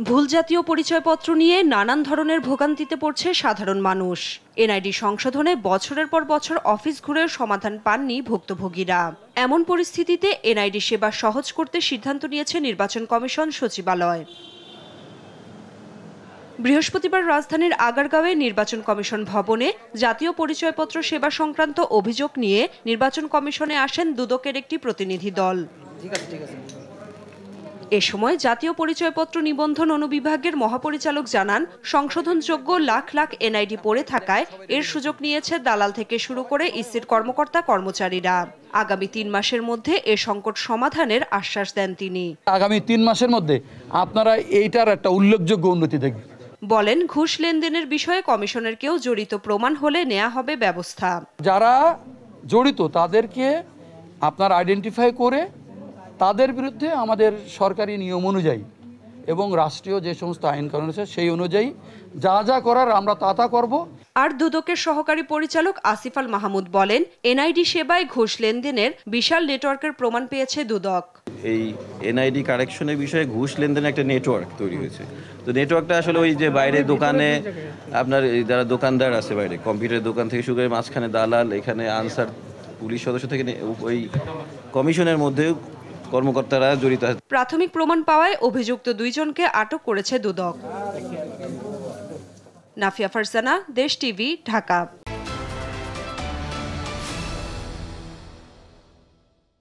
ভুল জাতীয় পরিচয়পত্র নিয়ে নানান ধরনের ভোগান্তিতে পড়ছে সাধারণ মানুষ। এনআইডি সংশোধনে বছরের পর বছর অফিস ঘুরেও সমাধান পাননি ভুক্তভোগীরা। এমন পরিস্থিতিতে এনআইডি সেবা সহজ করতে সিদ্ধান্ত নিয়েছে নির্বাচন কমিশন সচিবালয়। বৃহস্পতিবার রাজধানীর আগারগাঁওয়ে নির্বাচন কমিশন ভবনে জাতীয় পরিচয়পত্র সেবা সংক্রান্ত অভিযোগ নিয়ে নির্বাচন কমিশনে আসেন দুদকের একটি প্রতিনিধি দল। এ সময় জাতীয় পরিচয়পত্র নিবন্ধন অনুবিভাগের মহাপরিচালক জানান, সংশোধনযোগ্য লাখ লাখ এনআইডি পড়ে থাকায় এর সুযোগ নিয়েছে দালাল থেকে শুরু করে ইসির কর্মকর্তা কর্মচারীরা। আগামী ৩ মাসের মধ্যে এ সংকট সমাধানের আশ্বাস দেন তিনি। আগামী ৩ মাসের মধ্যে আপনারা এইটার একটা উল্লেখযোগ্য উন্নতি দেখবেন। বলেন, ঘুষ লেনদেনের বিষয়ে কমিশনের কেউ জড়িত প্রমাণ হলে নেওয়া হবে ব্যবস্থা। যারা জড়িত তাদেরকে আপনার আইডেন্টিফাই করে তাদের বিরুদ্ধে আমাদের সরকারি নিয়ম অনুযায়ী এবং রাষ্ট্রীয় যে সমস্ত আইন কানুন আছে সেই অনুযায়ী যা যা করার আমরা তা করব। আর দুদকের সহকারী পরিচালক আসিফ আল মাহমুদ বলেন, এনআইডি সেবায় ঘুষ লেনদেনের বিশাল নেটওয়ার্কের প্রমাণ পেয়েছে দুদক। এই এনআইডি কারেকশনের বিষয়ে ঘুষ লেনদেনের একটা নেটওয়ার্ক তৈরি হয়েছে। তো নেটওয়ার্কটা আসলে ওই যে বাইরে দোকানে আপনার যারা দোকানদার আছে, বাইরে কম্পিউটার দোকান থেকে শুরু করে মাঝখানে দালাল, এখানে আনসার পুলিশ সদস্য থেকে ওই কমিশনের মধ্যে কর্মকর্তারা জড়িত আছে। প্রাথমিক প্রমাণ পাওয়ায় অভিযুক্ত 2 জনকে আটক করেছে দুদক। নাফিয়া ফারজানা, দেশ টিভি, ঢাকা।